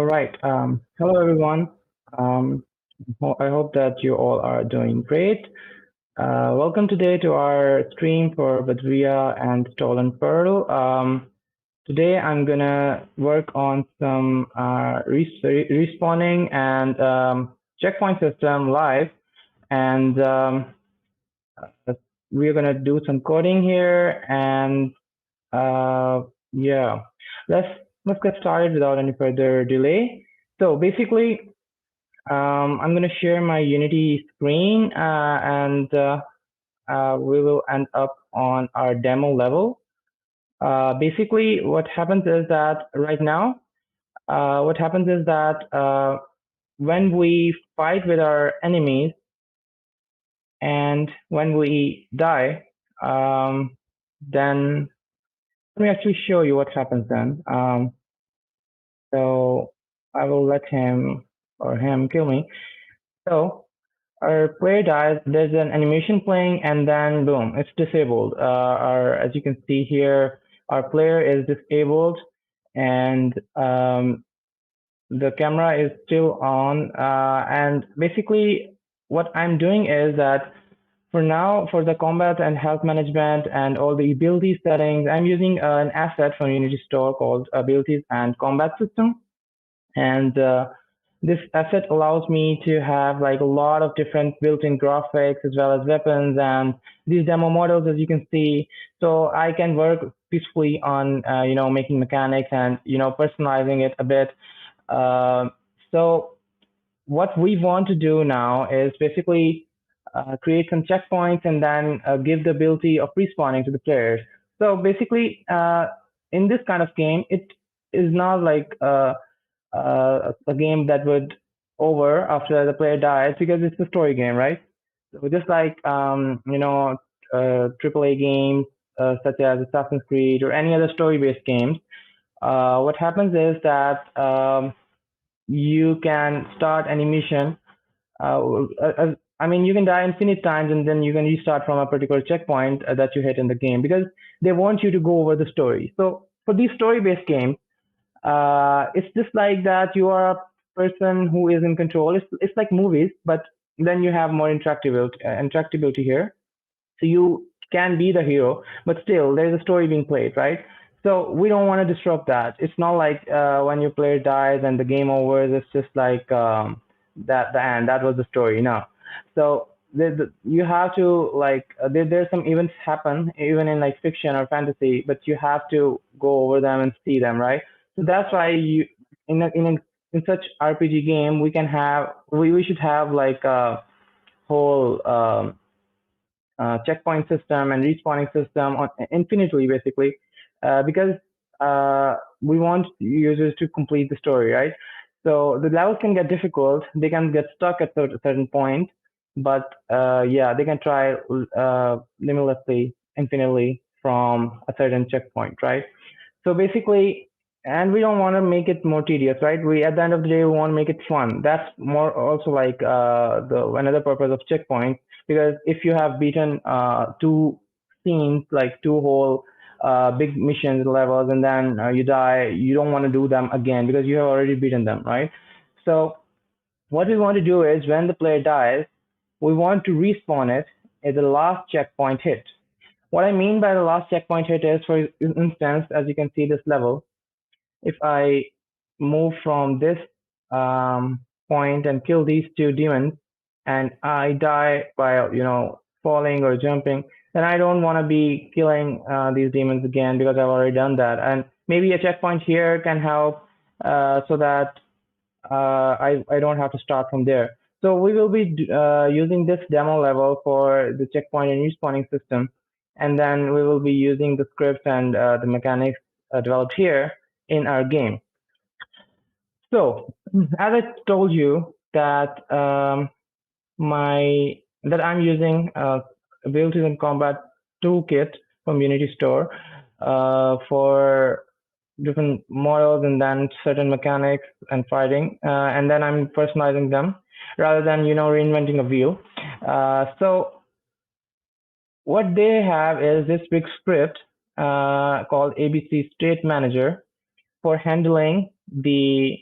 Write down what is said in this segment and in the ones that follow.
All right. Hello, everyone. Um, I hope that you all are doing great. Welcome today to our stream for Badriyah and Stolen Pearl. Today, I'm gonna work on some respawning and checkpoint system live, and we're gonna do some coding here. And uh, yeah, let's let's get started without any further delay. So basically, I'm going to share my Unity screen and we will end up on our demo level. Basically, what happens is that right now, what happens is that when we fight with our enemies and when we die, then let me actually show you what happens then. So I will let him or him kill me. So our player dies, there's an animation playing, and then boom, it's disabled. As you can see here, our player is disabled, and the camera is still on. And basically, what I'm doing is that for now, for the combat and health management and all the ability settings, I'm using an asset from Unity Store called Abilities and Combat System. And this asset allows me to have like a lot of different built-in graphics as well as weapons and these demo models, as you can see. So I can work peacefully on making mechanics and personalizing it a bit. Uh, so what we want to do now is basically create some checkpoints and then give the ability of respawning to the players. So basically, in this kind of game, it is not like a game that would over after the player dies because it's a story game, right? So just like AAA games such as Assassin's Creed or any other story-based games, what happens is that you can start any mission. I mean, you can die infinite times and then you can restart from a particular checkpoint that you hit in the game because they want you to go over the story. So for these story-based games, it's just like that you are a person who is in control. It's like movies, but then you have more interactability here. So you can be the hero, but still there's a story being played, right? So we don't want to disrupt that. It's not like when your player dies and the game over. It's just like that the end. That was the story. No. So you have to like there's some events happen even in like fiction or fantasy, but you have to go over them and see them, right? So that's why you in such RPG game we should have like a whole checkpoint system and respawning system on infinitely basically because we want users to complete the story, right? So the levels can get difficult, they can get stuck at a certain point, but yeah, they can try limitlessly, infinitely from a certain checkpoint, right? So basically, and we don't want to make it more tedious, right? We at the end of the day we want to make it fun. That's more also like the another purpose of checkpoints, because if you have beaten two scenes, like two whole big missions levels, and then you die, you don't want to do them again because you have already beaten them, right? So what we want to do is when the player dies, we want to respawn it at the last checkpoint hit. What I mean by the last checkpoint hit is, for instance, as you can see this level, if I move from this point and kill these two demons, and I die by falling or jumping, then I don't want to be killing these demons again because I've already done that. And maybe a checkpoint here can help so that I don't have to start from there. So we will be using this demo level for the checkpoint and respawning system, and then we will be using the scripts and the mechanics developed here in our game. So as I told you that I'm using Abilities and Combat Toolkit from Unity Store for different models and then certain mechanics and fighting, and then I'm personalizing them rather than reinventing a wheel. So what they have is this big script called ABC State Manager for handling the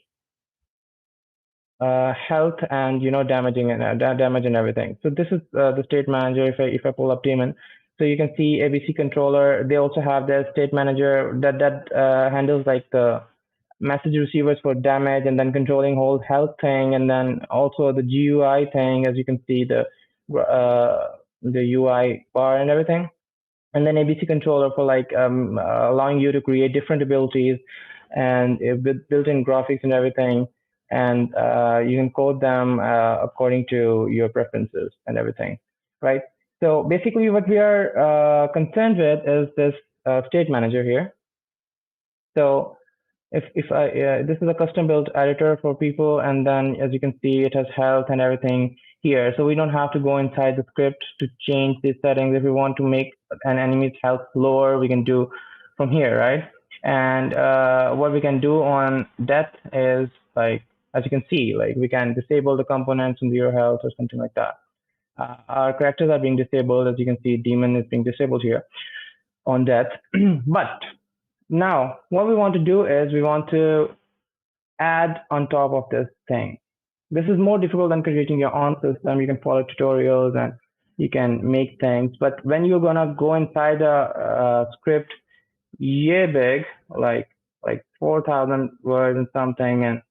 health and damaging and damage and everything. So this is the state manager. If I pull up Daemon, so you can see ABC controller. They also have their state manager that handles like the message receivers for damage, and then controlling whole health thing, and then also the GUI thing, as you can see the UI bar and everything, and then ABC controller for like allowing you to create different abilities and with built-in graphics and everything, and you can code them according to your preferences and everything, right? So basically, what we are concerned with is this state manager here. So if I this is a custom built editor for people, and then as you can see, it has health and everything here. So we don't have to go inside the script to change these settings. If we want to make an enemy's health lower, we can do from here, right? And what we can do on death is like, as you can see, like we can disable the components in zero health or something like that. Our characters are being disabled. As you can see, Demon is being disabled here on death. But now, what we want to do is we want to add on top of this thing. This is more difficult than creating your own system. You can follow tutorials and you can make things. But when you're gonna go inside a script, yeah, big, like 4,000 words and something, and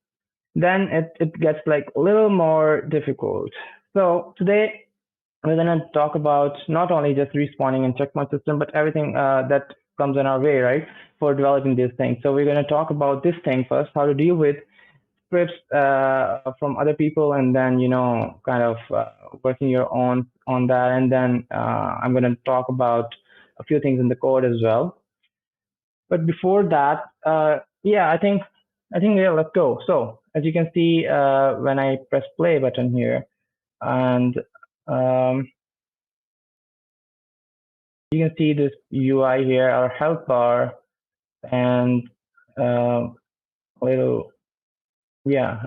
then it gets like a little more difficult. So today we're going to talk about not only just respawning and checkpoint system, but everything that comes in our way, right, for developing these things. So we're going to talk about this thing first, how to deal with scripts from other people, and then kind of working your own on that, and then I'm going to talk about a few things in the code as well. But before that, yeah, I think yeah, let's go. So as you can see, when I press play button here, and um, you can see this UI here, our health bar, and uh, little, yeah,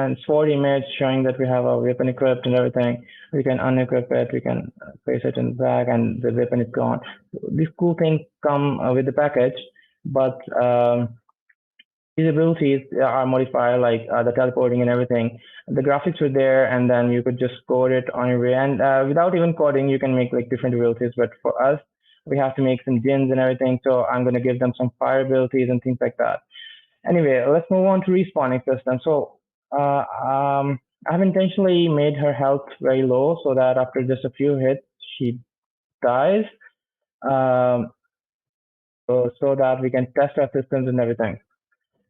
and sword image showing that we have a weapon equipped and everything. We can unequip it, we can place it in the bag, and the weapon is gone. These cool things come with the package, but these abilities are modified, like the teleporting and everything. The graphics were there, and then you could just code it on your way. And without even coding, you can make like different abilities. But for us, we have to make some gens and everything. So I'm going to give them some fire abilities and things like that. Anyway, let's move on to respawning system. So I've intentionally made her health very low so that after just a few hits, she dies. Um, so that we can test our systems and everything.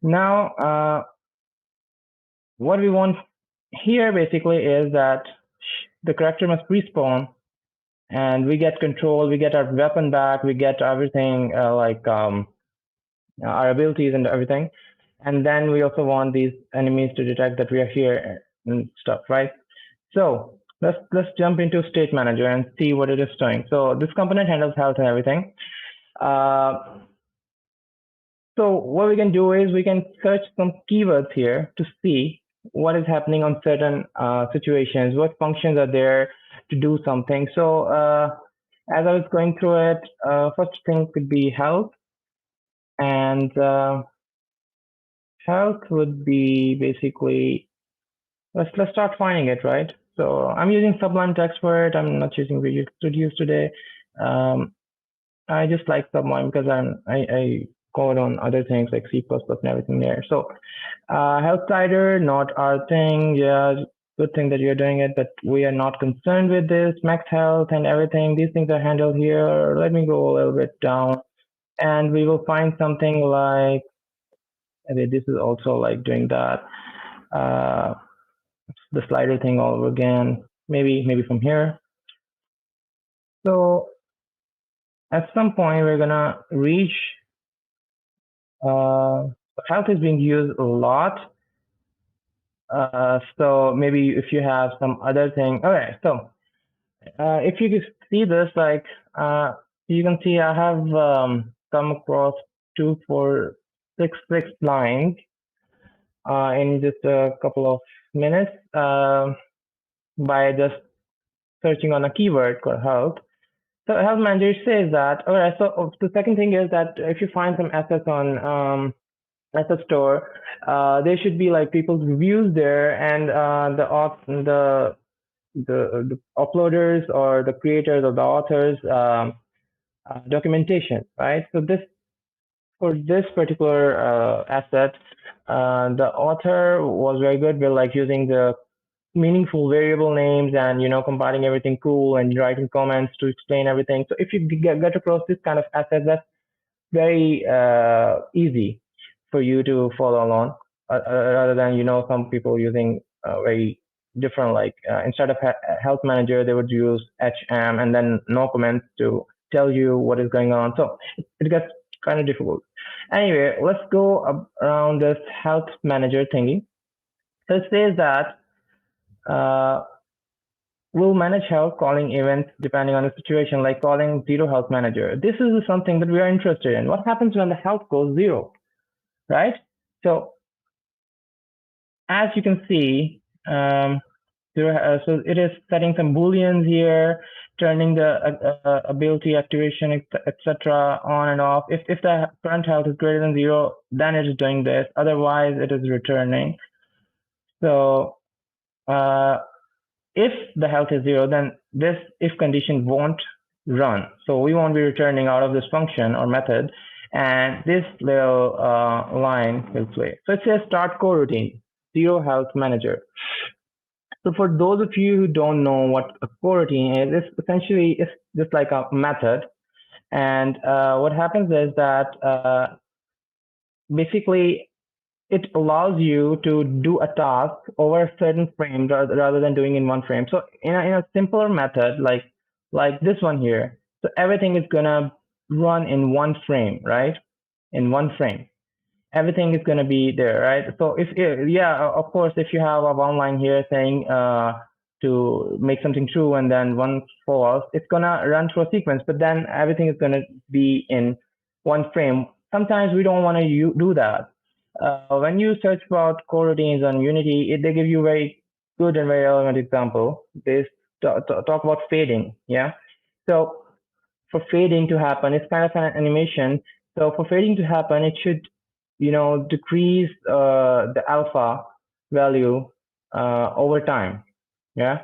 Now, what we want here basically is that the character must respawn, and we get control, we get our weapon back, we get everything like our abilities and everything. And then we also want these enemies to detect that we are here and stuff, right? So let's jump into state manager and see what it is doing. So this component handles health and everything. So what we can do is we can search some keywords here to see what is happening on certain situations, what functions are there to do something. So as I was going through it, first thing could be health, and health would be basically, let's start finding it, right? So I'm using Sublime Text for it. I'm not using Visual Studios today. I just like Sublime because I code on other things like C++ and everything there. So health cider, not our thing. Yeah, good thing that you're doing it, but we are not concerned with this. Max health and everything. These things are handled here. Let me go a little bit down, and we will find something like, okay, this is also like doing that. The slider thing all over again. Maybe from here. So at some point we're gonna reach. Health is being used a lot. So maybe if you have some other thing. Okay, so if you see this, like you can see I have come across 2466 lines in just a couple of minutes by just searching on a keyword called health. So health manager says that. All right. So the second thing is that if you find some assets on asset store, there should be like people's reviews there, and the uploaders or the creators or the authors documentation, right? So this for this particular asset, the author was very good with like using the meaningful variable names and compiling everything cool and writing comments to explain everything. So if you get across this kind of asset, that's very easy for you to follow along, rather than some people using very different, like instead of health manager they would use HM and then no comments to tell you what is going on. So it gets kind of difficult. Anyway, let's go around this health manager thingy. So it says that uh, we'll manage health calling events depending on the situation, like calling zero health manager. This is something that we are interested in. What happens when the health goes zero, right? So as you can see, so it is setting some booleans here, turning the ability activation, etc., on and off. If the current health is greater than zero, then it is doing this. Otherwise, it is returning. So if the health is zero, then this if condition won't run. So we won't be returning out of this function or method, and this little line will play. So it says start coroutine, zero health manager. So for those of you who don't know what a coroutine is, it's essentially it's just like a method. And what happens is that basically it allows you to do a task over a certain frame rather than doing in one frame. So in a simpler method, like this one here, so everything is gonna run in one frame, right? In one frame, everything is gonna be there, right? So if yeah, of course, if you have a one line here saying to make something true and then one false, it's gonna run through a sequence, but then everything is gonna be in one frame. Sometimes we don't want to do that. When you search about coroutines on Unity, they give you very good and very relevant example. They talk about fading, yeah. So for fading to happen, it's kind of an animation. So for fading to happen, it should, decrease the alpha value over time, yeah,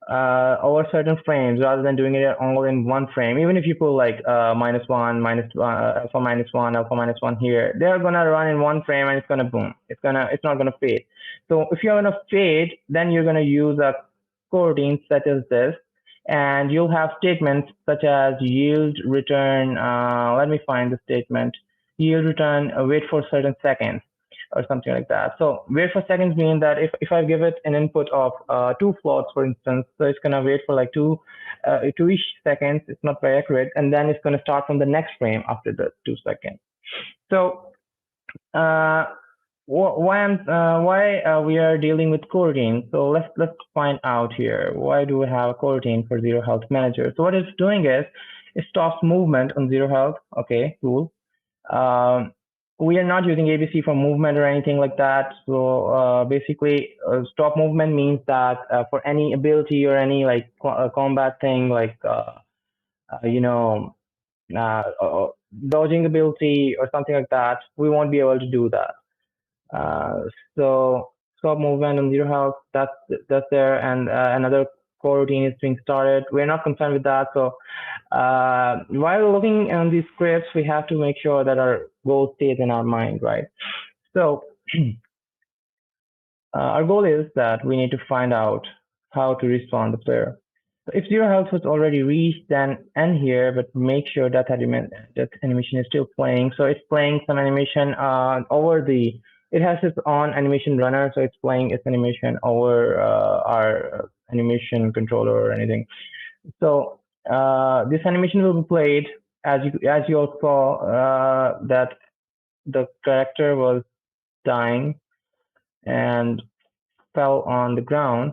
over certain frames rather than doing it all in one frame. Even if you put like minus one, alpha minus one here, they're gonna run in one frame and it's gonna boom. It's not gonna fade. So if you're gonna fade, then you're gonna use a coroutine such as this, and you'll have statements such as yield return. Let me find the statement. Yield return, wait for certain seconds or something like that. So wait for seconds means that if I give it an input of two floats, for instance, so it's gonna wait for like two-ish seconds. It's not very accurate, and then it's gonna start from the next frame after the 2 seconds. So uh, why we are dealing with coroutine? So let's find out here. Why do we have a coroutine for zero health manager? So what it's doing is it stops movement on zero health. Okay, cool. Um, we are not using ABC for movement or anything like that. So basically, stop movement means that for any ability or any like combat thing, like you know, dodging ability or something like that, we won't be able to do that. So stop movement on zero health, that's there, and another coroutine is being started. We're not concerned with that. So while looking at these scripts, we have to make sure that our goal stays in our mind, right? So our goal is that we need to find out how to respawn the player. So if zero health was already reached, then end here, but make sure that animation is still playing. So it's playing some animation over the. It has its own animation runner, so it's playing its animation over our animation controller or anything. So this animation will be played as you all saw that the character was dying and fell on the ground.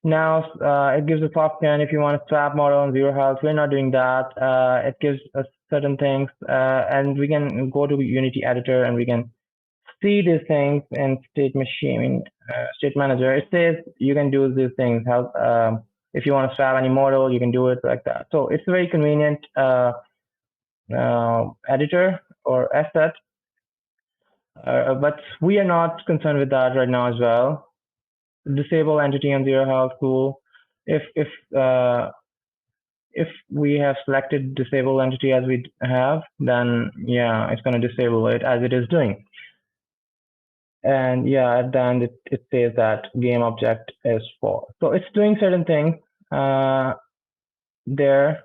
Now it gives us option if you want to swap model on zero health. We're not doing that. It gives us certain things, and we can go to Unity editor and we can see these things in state manager. It says you can do these things. If you want to swap any model, you can do it like that. So it's a very convenient editor or asset. But we are not concerned with that right now as well. Disable entity on zero health, cool. If if we have selected disable entity as we have, then yeah, it's going to disable it as it is doing. And yeah, at the end it says that game object is false. So it's doing certain things there.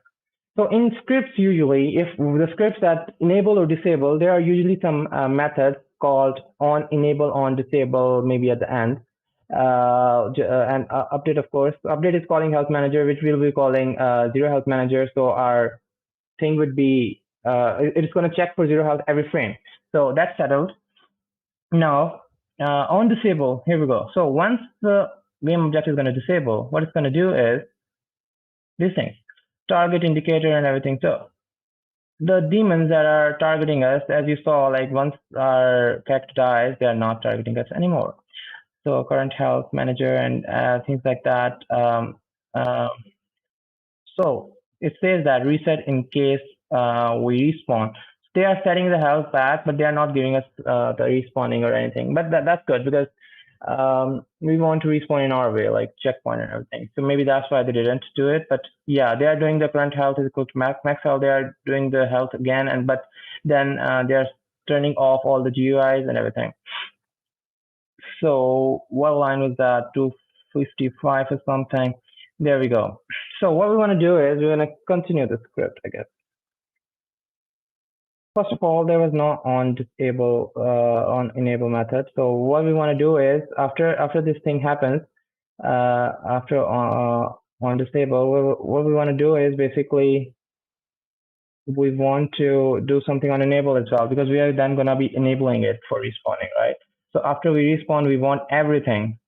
So in scripts, usually, if the scripts that enable or disable, there are usually some methods called on enable, on disable, maybe at the end. And update, of course. Update is calling health manager, which we'll be calling zero health manager. So our thing would be it's going to check for zero health every frame. So that's settled. Now, on disable, here we go. So once the game object is going to disable, what it's going to do is these things, target indicator and everything. So the demons that are targeting us, as you saw, like once our character dies, they are not targeting us anymore. So current health manager and things like that. Uh, so it says that reset in case we respawn. They are setting the health back, but they are not giving us the respawning or anything. But that's good because we want to respawn in our way, like checkpoint and everything. So maybe that's why they didn't do it. But yeah, they are doing the current health is equal to max health. They are doing the health again, and but then they are turning off all the GUIs and everything. So what line was that? 255 or something. There we go. So what we want to do is we're going to continue the script, I guess. First of all, there was no on disable on enable method. So what we want to do is after this thing happens, after on disable, what we want to do is basically we want to do something on enable as well, because we are then going to be enabling it for respawning, right? So after we respawn, we want everything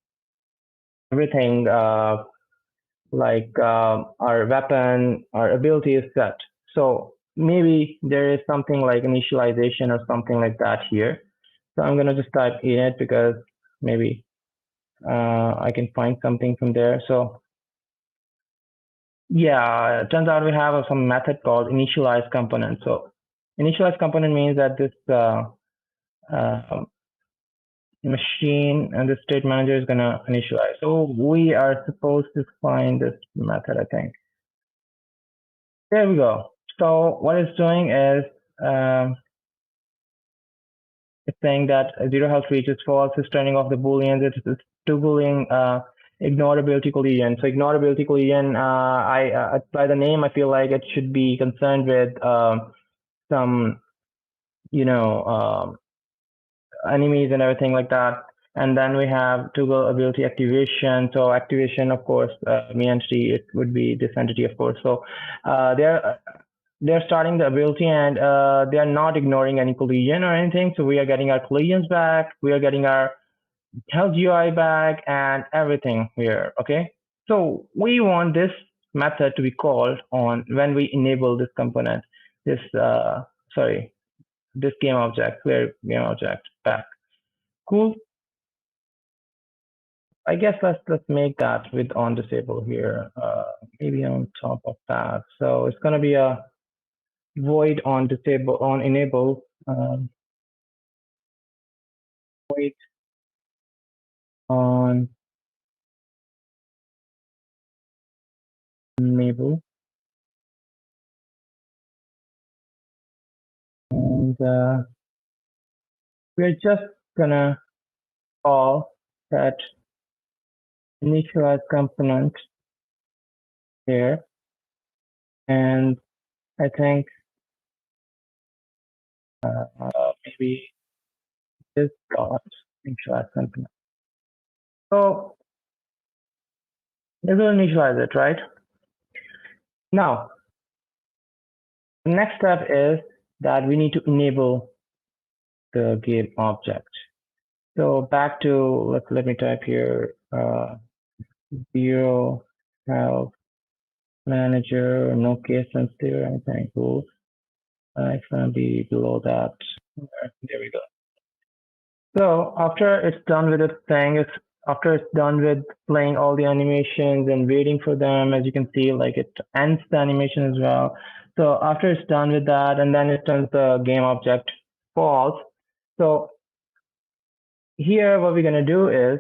like our weapon, our ability is set. So maybe there is something like initialization or something like that here. So I'm gonna just type init because maybe I can find something from there. So yeah, it turns out we have some method called initialize component. So initialize component means that this machine and the state manager is gonna initialize. So we are supposed to find this method, I think. There we go. So what it's doing is it's saying that zero health reach is false. It's turning off the booleans. It's toggling ignore ability collision. So ignore ability collision. By the name, I feel like it should be concerned with some enemies and everything like that. And then we have toggle ability activation. So activation, of course, me entity, it would be this entity, of course. So they're starting the ability and they are not ignoring any collision or anything. So we are getting our collisions back. We are getting our health GUI back and everything here. Okay. So we want this method to be called on when we enable this component, this this game object, clear game object back. Cool. I guess let's make that with on disable here, maybe on top of that. So it's gonna be a void on disable on enable, void on enable, and we're just gonna call that initialize component here, and I think maybe this dot initialize component. So it will initialize it, right? Now, the next step is that we need to enable the game object. So back to let me type here zero health manager, no case sensitive or anything. Cool. It's gonna be below that. There we go. So after it's done with its thing, after it's done with playing all the animations and waiting for them, as you can see, like it ends the animation as well. So after it's done with that, and then it turns the game object false. So here what we're gonna do is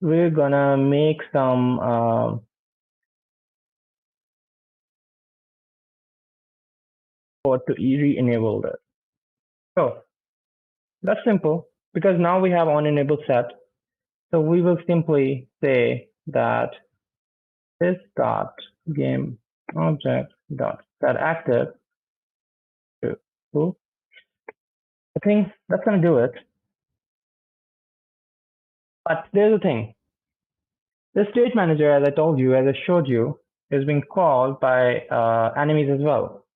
we're gonna make some code to re-enable this. So that's simple because now we have on enable set. So we will simply say that this dot game object dot set active. Cool. I think that's gonna do it. But there's a thing. The state manager, as I told you, as I showed you, is being called by enemies as well.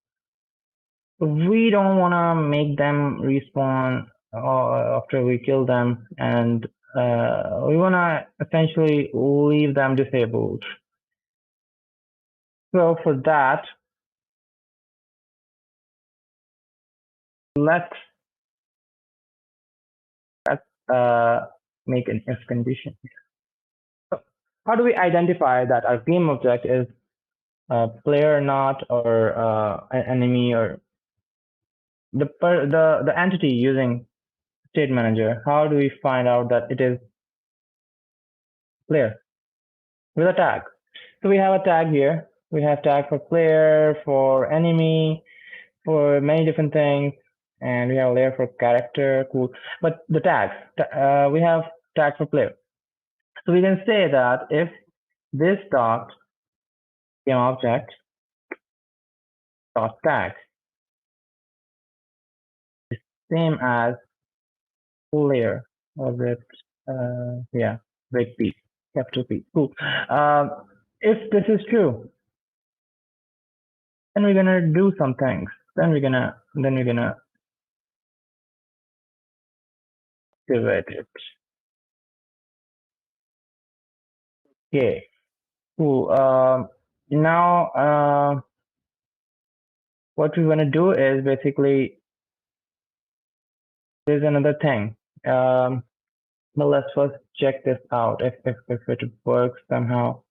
We don't want to make them respawn after we kill them, and we want to essentially leave them disabled. So for that, let's make an if condition. So how do we identify that our game object is a player or not, or an enemy, or the entity using state manager? How do we find out that it is player? With a tag. So we have a tag here. We have tag for player, for enemy, for many different things, and we have a layer for character. Cool. But the tags, we have tag for player. So we can say that if this dot game object dot tag is same as player, or with yeah, big P, capital P. Cool. If this is true, then we're gonna do some things. Then we're gonna activate it. Okay, cool. Now, what we want to do is basically there's another thing. But let's first check this out if it works somehow.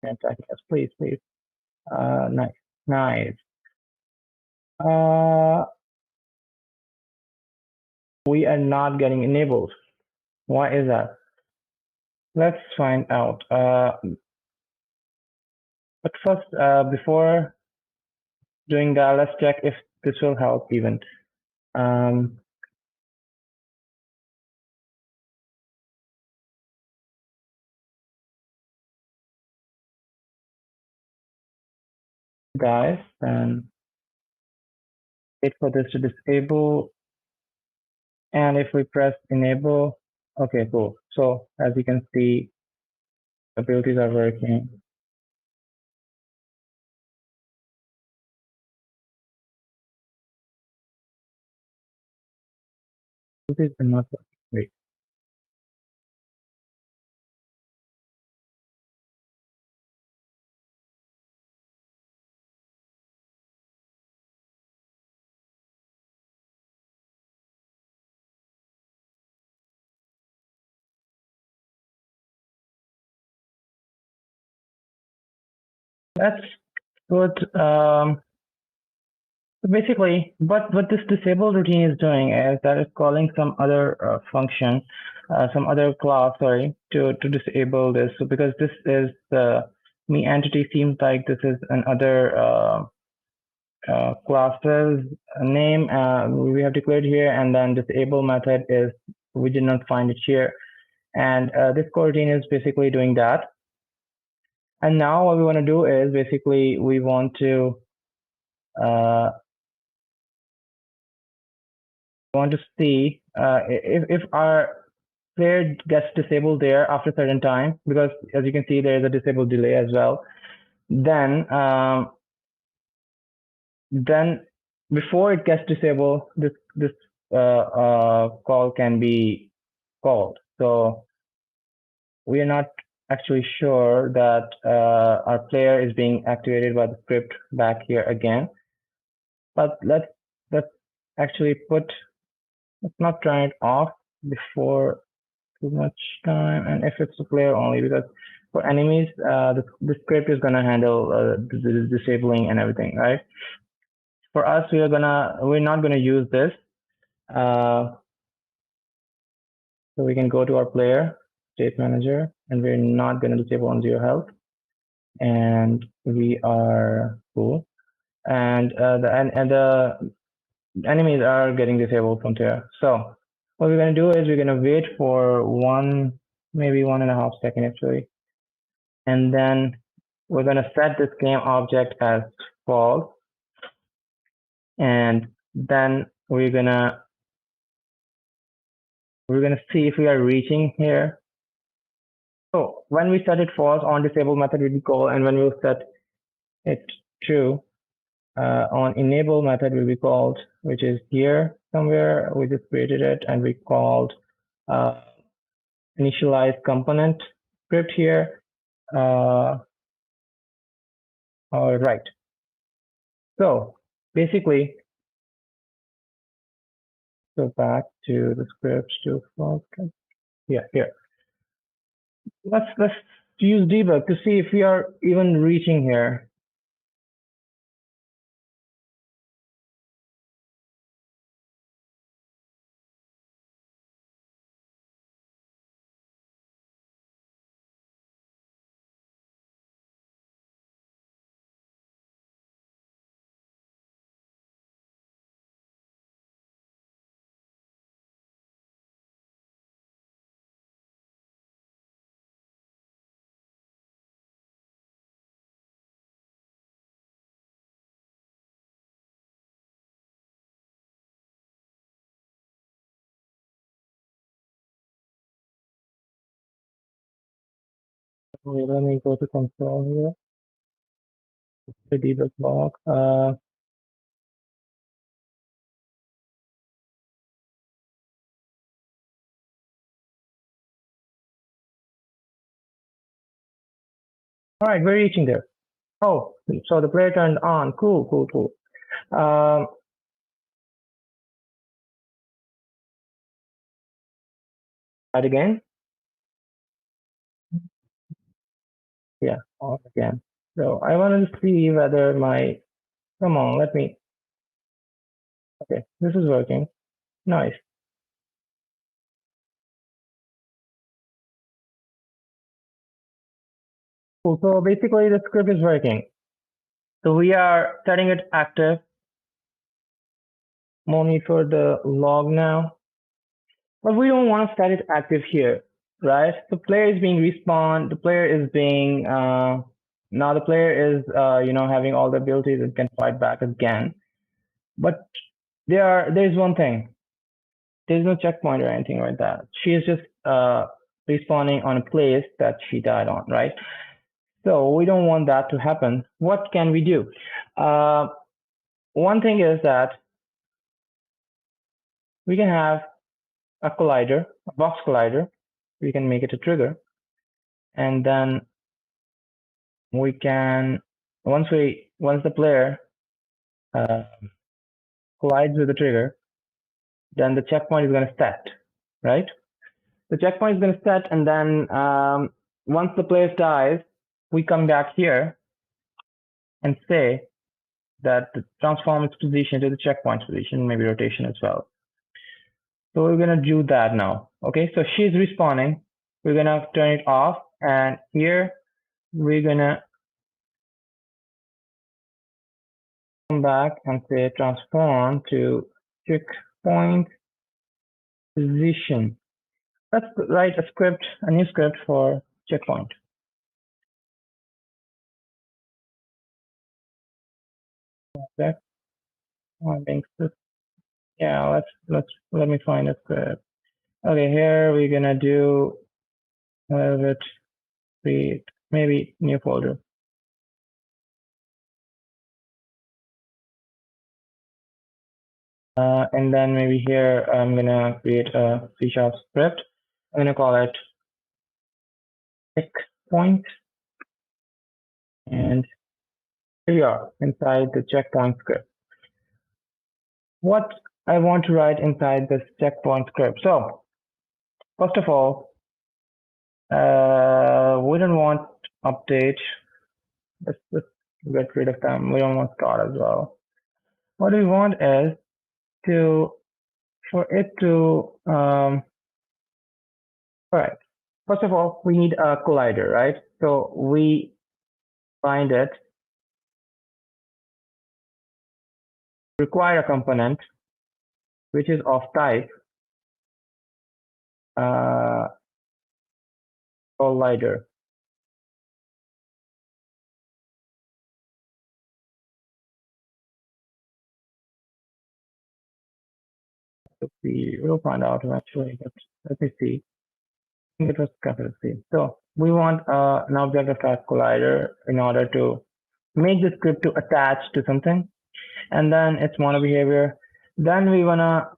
Yes, please, please. Nice, nice. We are not getting enabled. Why is that? Let's find out. But first, before doing that, let's check if this will help even. Guys, and wait for this to disable. And if we press enable, okay, cool. So as you can see, abilities are working. Abilities are not working. Wait. That's good. So basically, what this disable routine is doing is that it's calling some other function, some other class, sorry, to disable this. So because this is the me entity, seems like this is another classes name we have declared here, and then disable method is we did not find it here, and this coroutine is basically doing that. And now what we want to do is basically we want to see if our player gets disabled there after a certain time, because as you can see there is a disabled delay as well. Then before it gets disabled, this call can be called. So we are not actually sure that our player is being activated by the script back here again. But let's actually let's not turn it off before too much time, and if it's a player only, because for enemies, the script is gonna handle the disabling and everything, right? For us, we're not gonna use this. So we can go to our player, state manager, and we're not gonna disable on 0 health, and we are cool. And the enemies are getting disabled from there. So what we're gonna do is we're gonna wait for maybe 1.5 seconds actually, and then we're gonna set this game object as false, and then we're gonna see if we are reaching here. So when we set it false, on disable method will be called, and when we'll set it true, on enable method will be called, which is here somewhere. We just created it, and we called initialize component script here. All right. So basically, go back to the script to yeah, here. Let's use debug to see if we are even reaching here. Okay, let me go to console here, the debug log. All right, we're reaching there. Oh, so the player turned on. Cool, cool, cool. Try it again. Yeah, off again. So I wanted to see whether come on, okay, this is working. Nice. Cool. So basically the script is working. So we are setting it active. Monitor the log now. But we don't want to set it active here, right? The player is being respawned. The player is being now the player is having all the abilities and can fight back again. But there's one thing. There's no checkpoint or anything like that. She is just respawning on a place that she died on, right? So we don't want that to happen. What can we do? One thing is that we can have a collider, a box collider. We can make it a trigger, and then we can once the player collides with the trigger, then the checkpoint is going to set, right? The checkpoint is going to set, and then once the player dies, we come back here and say that transform its position to the checkpoint position, maybe rotation as well. So we're going to do that now. Okay, so she's respawning. We're going to turn it off, and here we're going to come back and say transform to checkpoint position. Let's write a new script for checkpoint. Okay. Yeah, let me find a script. Okay, here we're gonna do a little bit, create maybe new folder. And then maybe here I'm gonna create a C# script. I'm gonna call it check checkpoint, and here we are inside the checkpoint script. What I want to write inside this checkpoint script. So first of all, we don't want update. Let's just get rid of them. We don't want start as well. What we want is for it to all right. First of all, we need a collider, right? So we find it, require a component which is of type collider. We will find out eventually, but let me see. I think it was capital C. So we want an object of type collider in order to make the script to attach to something, and then it's mono behavior. Then we wanna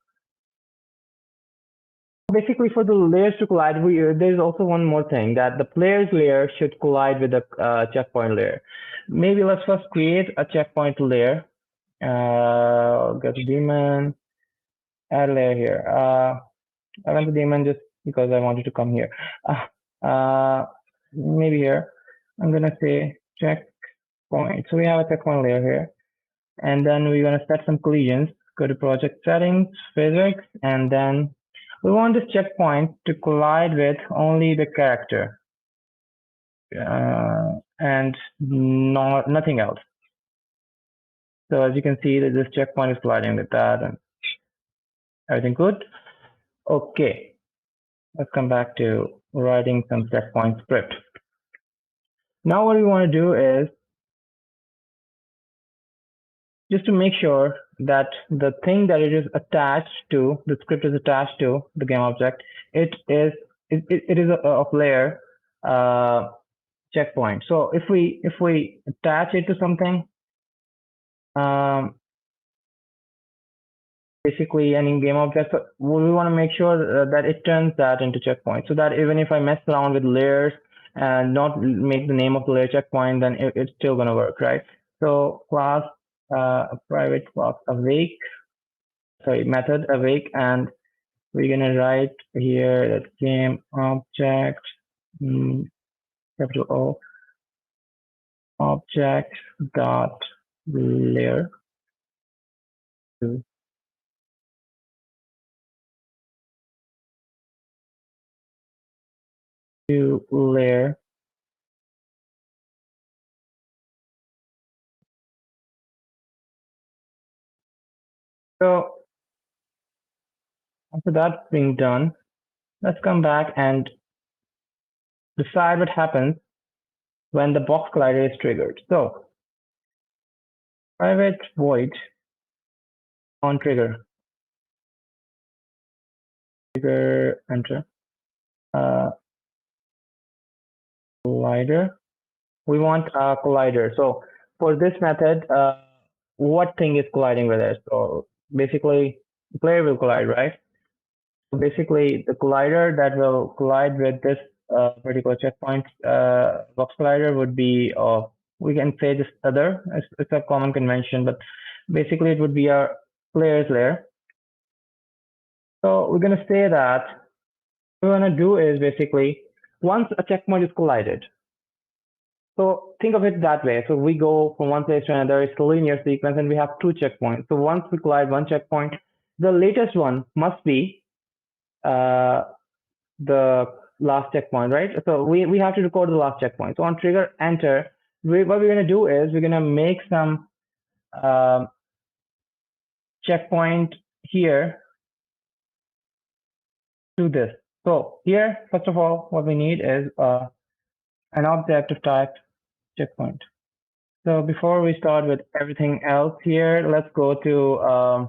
basically for the layers to collide. There's also one more thing, that the player's layer should collide with the checkpoint layer. Maybe let's first create a checkpoint layer. Get a daemon, add a layer here. I went to daemon just because I wanted to come here. Maybe here I'm gonna say checkpoint. So we have a checkpoint layer here, and then we're gonna set some collisions. Go to project settings, physics, and then we want this checkpoint to collide with only the character and nothing else. So as you can see, that this checkpoint is colliding with that, and everything good. Okay, let's come back to writing some checkpoint script. Now what we want to do is just to make sure that the thing that it is attached to, the script is attached to the game object, it is of layer checkpoint. So if we attach it to something, basically any game object, so we want to make sure that it turns that into checkpoint, so that even if I mess around with layers and not make the name of the layer checkpoint, then it's still going to work, right? So class private class awake, sorry, method awake, and we're going to write here that game object, capital O, object dot layer to layer. So after that's being done, let's come back and decide what happens when the box collider is triggered. So private void on trigger enter collider. We want a collider. So for this method, what thing is colliding with it? So basically, the player will collide, right? So basically, the collider that will collide with this particular checkpoint box collider would be, we can say this other, it's a common convention, but basically it would be our player's layer. So we're going to say that what we're going to do is basically, once a checkpoint is collided, so think of it that way. So we go from one place to another, it's a linear sequence, and we have two checkpoints. So once we collide one checkpoint, the latest one must be the last checkpoint, right? So we have to record the last checkpoint. So on trigger enter, what we're going to do is we're going to make some checkpoint here to this. So here, first of all, what we need is an object of type checkpoint. So before we start with everything else here, let's go to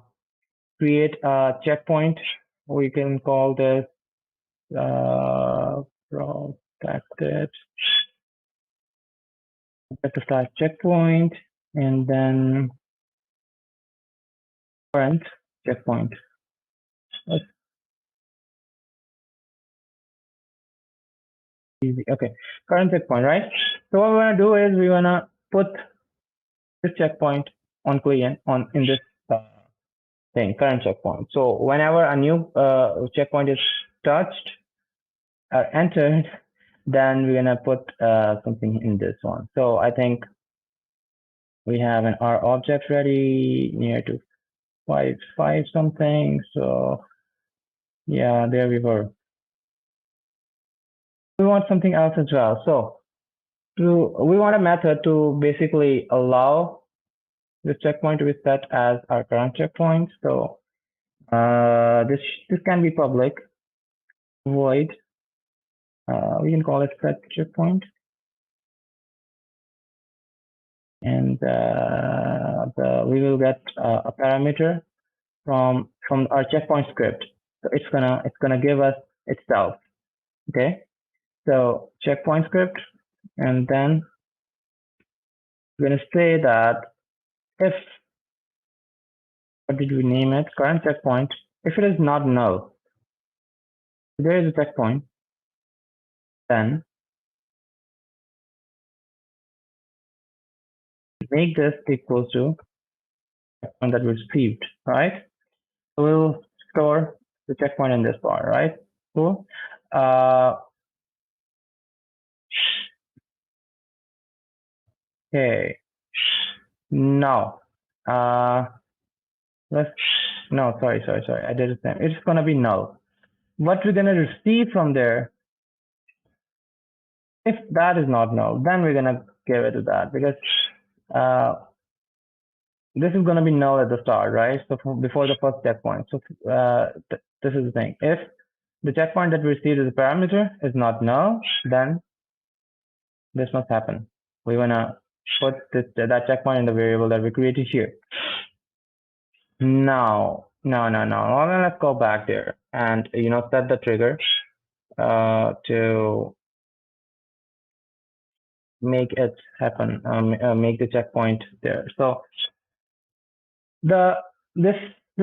create a checkpoint. We can call this protected object of type checkpoint, and then current checkpoint. Let's easy. Okay, current checkpoint, right? So what we're gonna do is we wanna put this checkpoint on client on in this thing, current checkpoint. So whenever a new checkpoint is touched or entered, then we're gonna put something in this one. So I think we have an R object ready near to 5 something. So yeah, there we were. We want something else as well. So we want a method to basically allow this checkpoint to be set as our current checkpoint. So this can be public void. We can call it set checkpoint, and we will get a parameter from our checkpoint script. So it's gonna give us itself. Okay. So checkpoint script, and then we're gonna say that if, what did we name it? Current checkpoint. If it is not null, there is a checkpoint, then make this equals to checkpoint that we received, right? So we'll store the checkpoint in this bar, right? Cool. Okay. Now, let's, no, sorry. I did it. It's gonna be null. What we're gonna receive from there, if that is not null, then we're gonna give it to that, because this is gonna be null at the start, right? So before the first checkpoint. So this is the thing. If the checkpoint that we received as a parameter is not null, then this must happen. We wanna put that checkpoint in the variable that we created here. No. Well, let's go back there and set the trigger to make it happen, make the checkpoint there. So the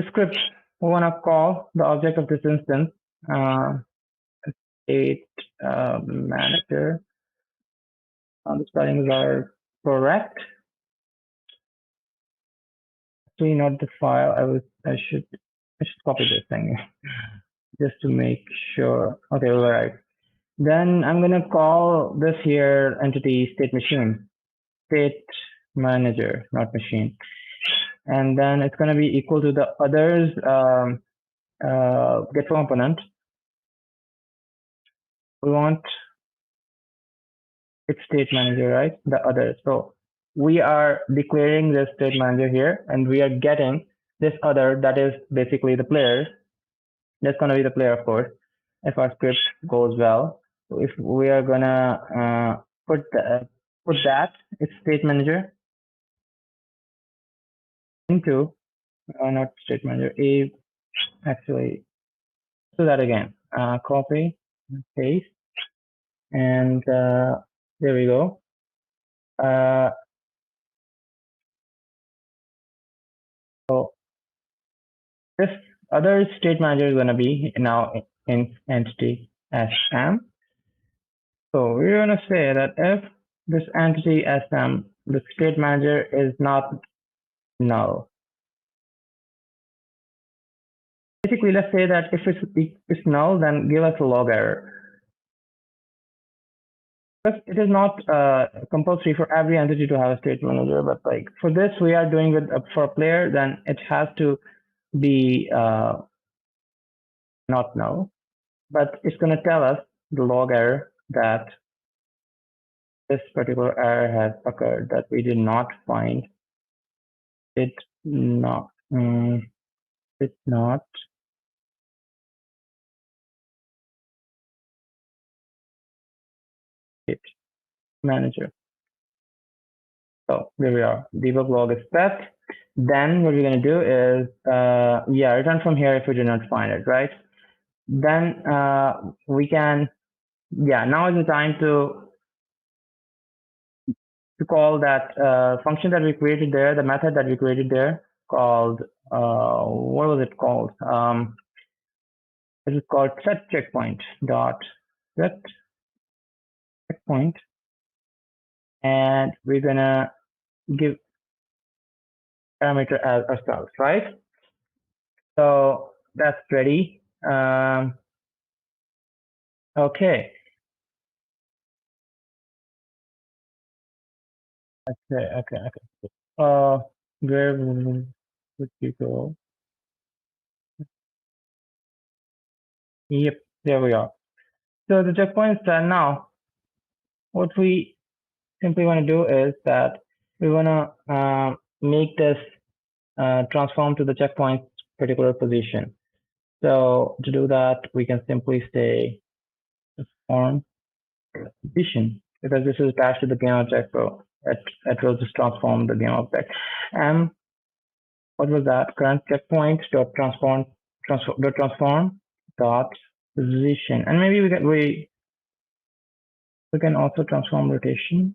script, we want to call the object of this instance state manager. The spellings are correct. Actually, not the file. I should copy this thing just to make sure. Okay, all right. Then I'm gonna call this here entity state machine, state manager, not machine, and then it's gonna be equal to the others get component. We want its state manager, right? The other. So we are declaring this state manager here, and we are getting this other that is basically the player. That's gonna be the player, of course, if our script goes well. So if we are gonna put that its state manager into not state manager actually do that again. Copy, paste, and there we go. So this other state manager is going to be now in entity SM. So we're going to say that if this entity SM, the state manager is not null. Basically, let's say that if it's null, then give us a log error. But it is not compulsory for every entity to have a state manager, but like for this, we are doing with for a player, then it has to be not null, but it's going to tell us the log error that this particular error has occurred, that we did not find it not it not it manager. So there we are. Debug log is set. Then what we're going to do is return from here if we do not find it, right? Then we can now is the time to call that function that we created there, the method that we created there, called what was it called? It is called set checkpoint dot set checkpoint, and we're gonna give parameter as ourselves, right? So that's ready. Okay. Okay. Where would you go? Yep, there we are. So the checkpoint is done now. What we simply want to do is that we want to make this transform to the checkpoint particular position. So to do that, we can simply say transform position because this is attached to the game object, so it will just transform the game object. And what was that? Current checkpoint dot transform dot position, and maybe we can also transform rotation.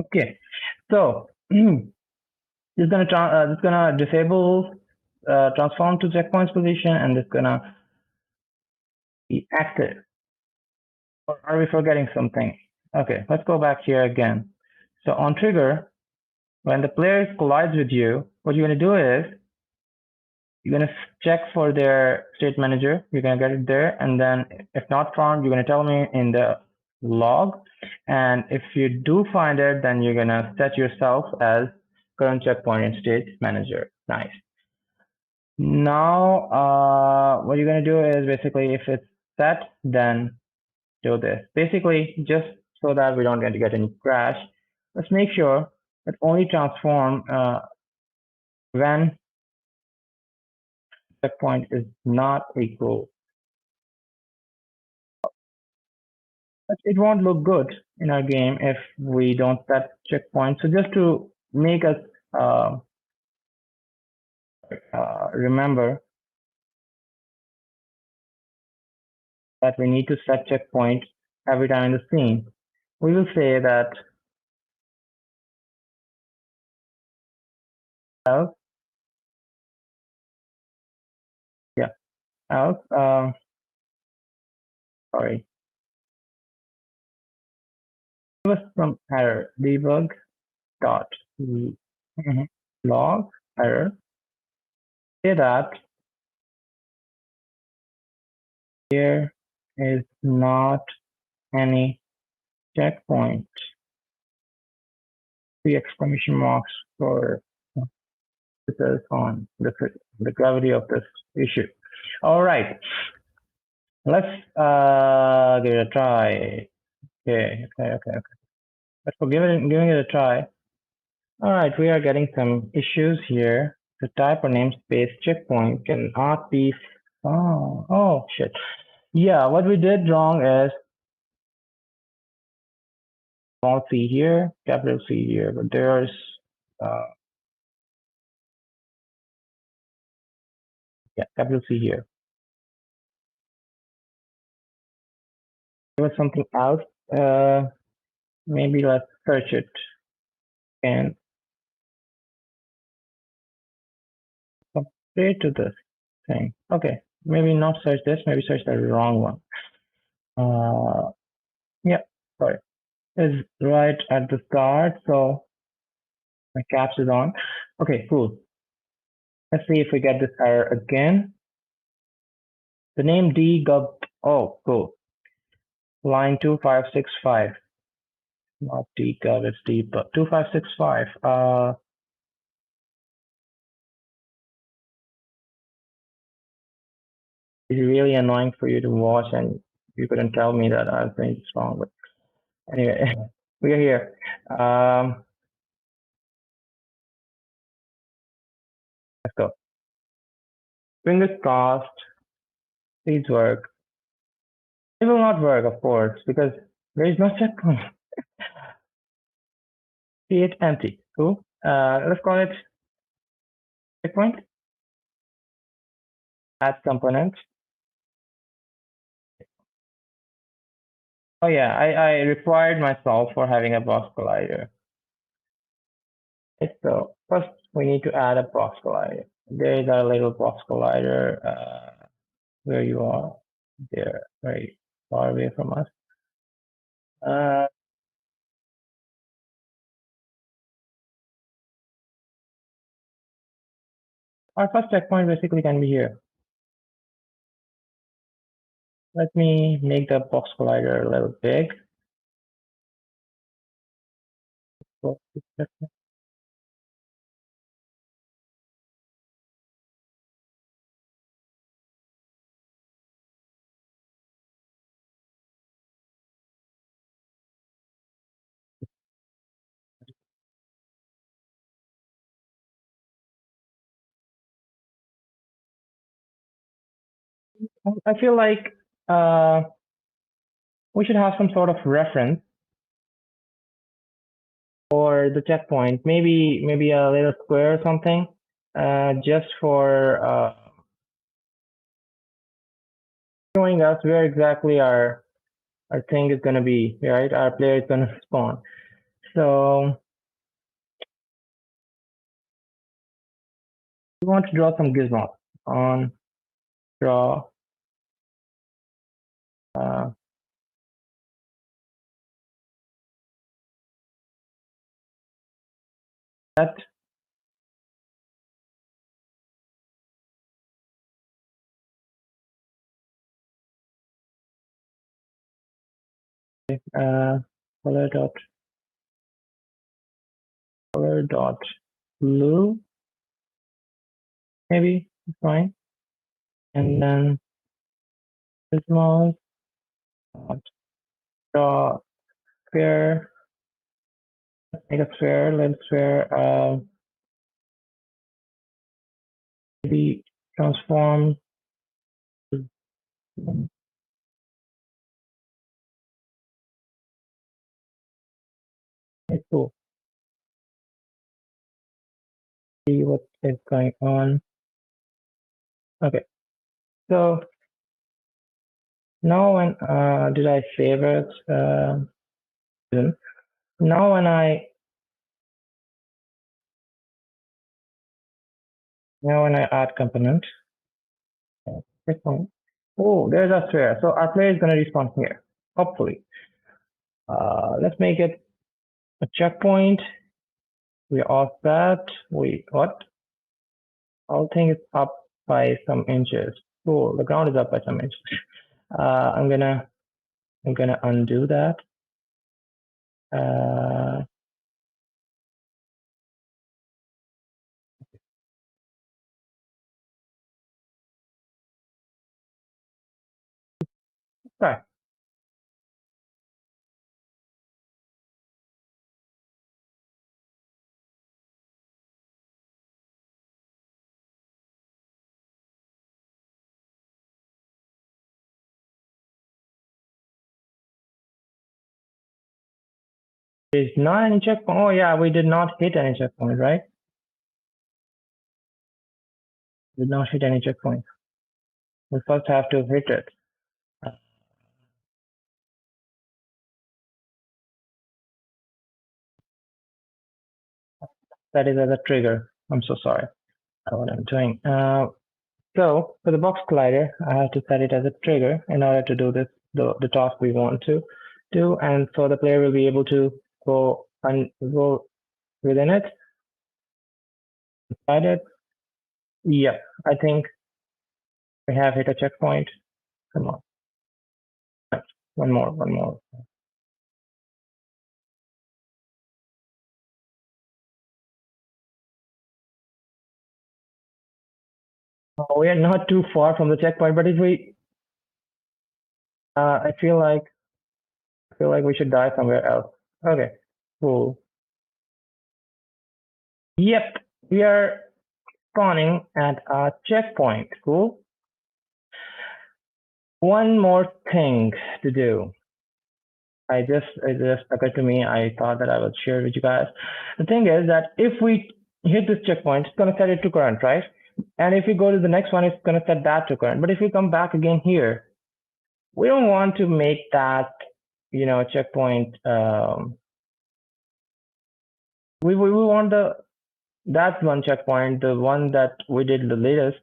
Okay, so this is gonna disable transform to checkpoints position, and it's gonna be active. Or are we forgetting something? Okay, let's go back here again. So on trigger, when the player collides with you, what you're gonna do is you're gonna check for their state manager. You're gonna get it there, and then if not found, you're gonna tell me in the log. And if you do find it, then you're gonna set yourself as current checkpoint and state manager. Nice. Now, what you're gonna do is basically if it's set, then do this. Basically, just so that we don't get any crash, let's make sure that only transform when checkpoint is not equal. But it won't look good in our game if we don't set checkpoint. So just to make us remember that we need to set checkpoint every time in the scene, we will say that else, yeah, else, sorry, give us some error, debug dot log error, say that there is not any checkpoint, 3 exclamation marks for on the gravity of this issue. All right, let's give it a try. Okay. But for giving it a try, all right, we are getting some issues here. The type or namespace checkpoint cannot be. Oh shit. Yeah, what we did wrong is small c here, capital C here, but there's yeah, capital C here. There was something else. Maybe let's search it and compare to this thing. Okay, maybe not search this, maybe search the wrong one. Yeah, sorry. It's right at the start, so my caps is on. Okay, cool. Let's see if we get this error again. The name dgub. Oh, cool. Line 2565. Not dgub, it's dbug. 2565. It's really annoying for you to watch, and you couldn't tell me that I was doing this wrong. But anyway, we are here. Let's go. Fingers crossed. Please work. It will not work, of course, because there is no checkpoint. Create empty. Cool. Let's call it checkpoint. Add component. Oh yeah, I required myself for having a box collider. Okay, so first we need to add a box collider. There is our little box collider. Where you are, they're very far away from us. Our first checkpoint basically can be here. Let me make the box collider a little big. I feel like we should have some sort of reference for the checkpoint. Maybe a little square or something, just for showing us where exactly our thing is going to be, right? Our player is going to spawn. So we want to draw some gizmos on draw. That color dot blue, maybe fine, and then gizmos draw sphere, make a sphere, little sphere, maybe transform. It's cool. See what is going on. Okay, so now when did I save it? Now when I add component, oh, there's our sphere. So our player is going to respawn here, hopefully. Let's make it a checkpoint. We're all set. Wait, what? All thing is up by some inches. Cool. The ground is up by some inches. I'm gonna undo that. Right. There's not any checkpoint. Oh yeah, we did not hit any checkpoint, right? Did not hit any checkpoint. We first have to hit it. That is as a trigger. I'm so sorry. What I'm doing. So for the box collider, I have to set it as a trigger in order to do this, the task we want to do, and so the player will be able to go within it, inside it. Yep, I think we have hit a checkpoint. Come on, one more. Oh, we are not too far from the checkpoint, but if we, I feel like we should die somewhere else. Okay, cool. Yep, we are spawning at a checkpoint. Cool. One more thing to do. It just occurred to me. I thought that I would share with you guys. The thing is that if we hit this checkpoint, it's going to set it to current, right? And if we go to the next one, it's going to set that to current. But if we come back again here, we don't want to make that, checkpoint. We want the that's one checkpoint, the one that we did the latest,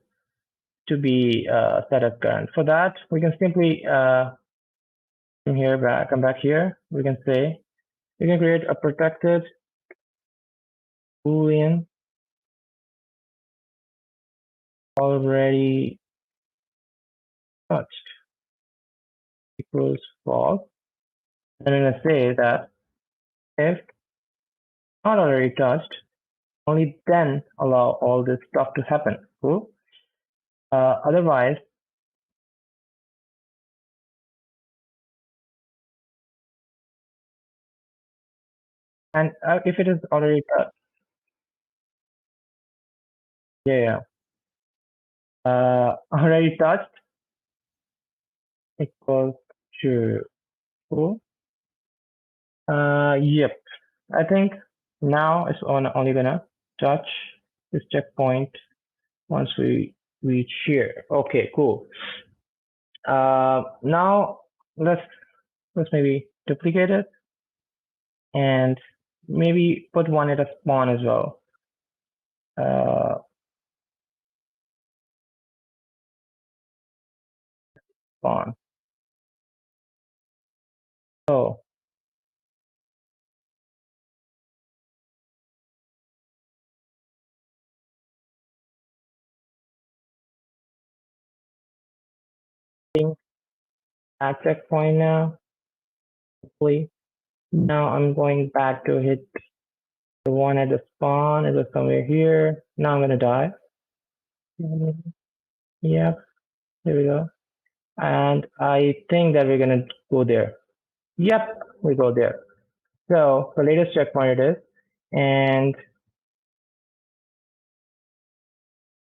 to be set as current. For that, we can simply come back here. We can say we can create a protected boolean already touched equals false. And I'm gonna say that if not already touched, only then allow all this stuff to happen. Cool. Otherwise, and if it is already touched, yeah, already touched equals true. Cool. Yep. I think now it's only gonna touch this checkpoint once we reach here. Okay, cool. Now let's maybe duplicate it and maybe put one at a spawn as well. Spawn. So at checkpoint now. Hopefully. Now I'm going back to hit the one at the spawn. It was somewhere here. Now I'm gonna die. Yep, there we go. And I think that we're gonna go there. Yep, we go there. So the latest checkpoint it is, and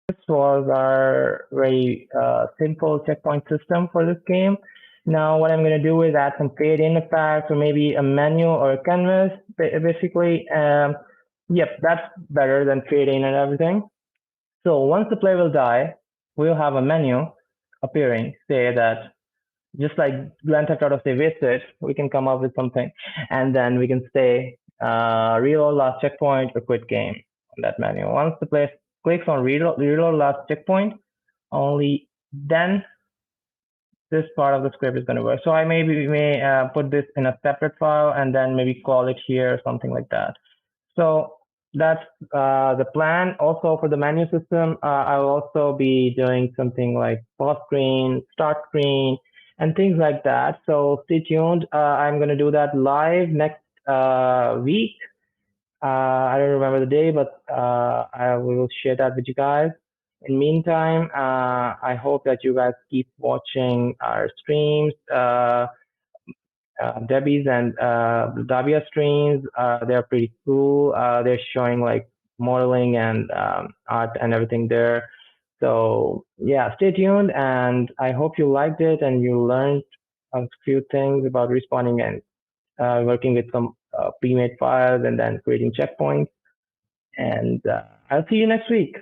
this was our very simple checkpoint system for this game. Now what I'm going to do is add some fade in effects or maybe a menu or a canvas, basically. Yep, that's better than fade in and everything. So once the player will die, we'll have a menu appearing, say that just like Grand Theft Auto say visit, we can come up with something, and then we can say reload last checkpoint or quit game on that menu. Once the player clicks on reload last checkpoint, only then this part of the script is going to work. So I may put this in a separate file and then maybe call it here or something like that. So that's the plan. Also for the menu system, I'll also be doing something like pause screen, start screen, and things like that. So stay tuned. I'm going to do that live next week. I don't remember the day, but I will share that with you guys. In the meantime, I hope that you guys keep watching our streams, Debbie's and Davia streams. They're pretty cool. They're showing like modeling and art and everything there. So yeah, stay tuned, and I hope you liked it and you learned a few things about responding and working with some pre-made files and then creating checkpoints. And I'll see you next week.